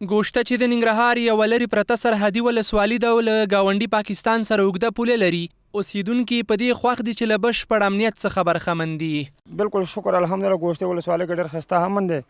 ګوشته چې د ننګرهار یوه لرې پرته سرحدي ولسوالي ده او له ګاونډي پاکستان سره اوږده پوله لري. اوسیدونکي په دې خوښ دي چې له بشپړ امنیت څخه برخمن دي. بالکل شکر الحمدلله ګوشته ولسوالۍ کې ډېر ښایسته امن دی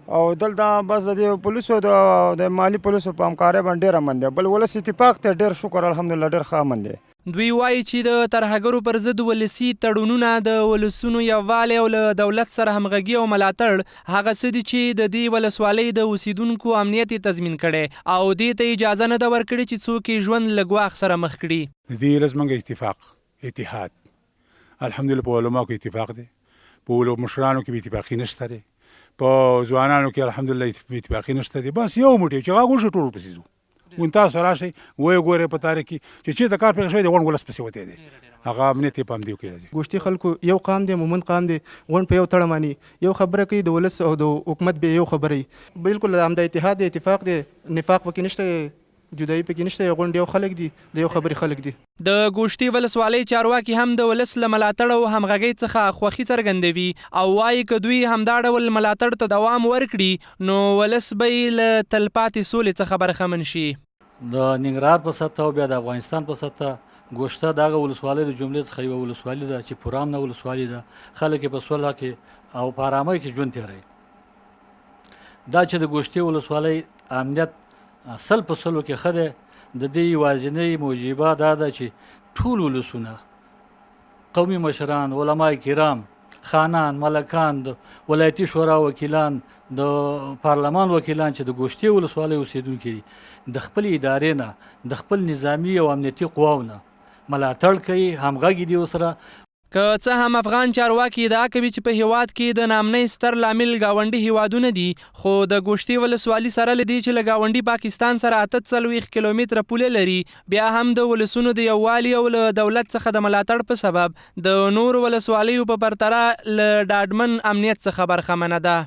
او دلته بس د پولیسو د مالي پولیسو په همکارۍ باندې ډېر امن دی. بل ولس اتفاق ته ډېر شکر الحمدلله ډېر ښه امن دی. دوی وایي چې د ترهګرو پر ضد ولسي تړونونه د ولسونو یووالی او له دولت سره همغږي او ملاتړ هغه څه دي چې د دې ولسوالۍ د اوسیدونکو امنیت یې تضمین کړی او دې ته اجازه نه ده ورکړې چې څوک یې ژوند له ګواښ سره مخ کړي. د دې لازمنګ اتفاق اتحاد الحمدلله په علماو کې اتفاق دی، په مشرانو کې اتفاقي نشته دی، په ځوانانو کې الحمدلله اتفاقي نشته دی. بس یو موټی چې هغه وشو ټول پسې ځو ون تاسو راشئ وایي ګورئ په تاریخ کې چې چېرته کار پیښ شوی دی غونډ ولس پسې وتی دی هغه امنیت یې پام دی وکړي. ګوشتي خلکو یو قام دی، مومن قام دی، غونډ په یو تړه ماني، یو خبره کوي د ولس او د حکومت به یو خبره وي. بالکل همدا اتحاد دی، اتفاق دی، نفاق پکې نشته، جدایي پکې نشته. غونډ یو خلک دي، د یو خبرې خلک دي. د ګوشتي ولسوالۍ چارواکي هم د ولس له ملاتړ او همغږۍ څخه خوښي څرګندوي او وایي که دوی همدا ډول ملاتړ ته دوام ورکړي نو ولس به یې له تلپاتې سولې څخه برخمن شي. د ننګرهار په سطح او بیا د افغانستان په سطح ګوشته دغه ولسوالۍ د جملې څخه یوه ولسوالي ده چې پوره امنه ولسوالي ده. خلک یې په سوله کې او په ارامۍ کې ژوند تېروي. دا چې د ګوشتې ولسوالۍ امنیت 100% کې ښه دی. د دې یوازینۍ موجبه دا ده چې ټول ولسونه، قومي مشران، علما کرام، خانان، ملکان، د ولایتي شورا وکیلان، د پارلمان وکیلان چې د ګوشتې ولسوالۍ اوسیدونکي دي د خپل ادارې نه، د خپل نظامي او امنیتي قواو نه ملاتړ کوي، همغږي دي ورسره. که څه هم افغان چارواکي ادعا کوي چې په هیواد کې د ناامنۍ ستر لامل ګاونډي هیوادونه دي، خو د ګوشتې ولسوالي سره له دې چې له ګاونډي پاکستان سره 48 کیلومتره پوله لري بیا هم د ولسونو د یووالي او له دولت څخه د ملاتړ په سبب د نورو ولسوالیو په پرتله له ډاډمن امنیت څخه برخمنه ده.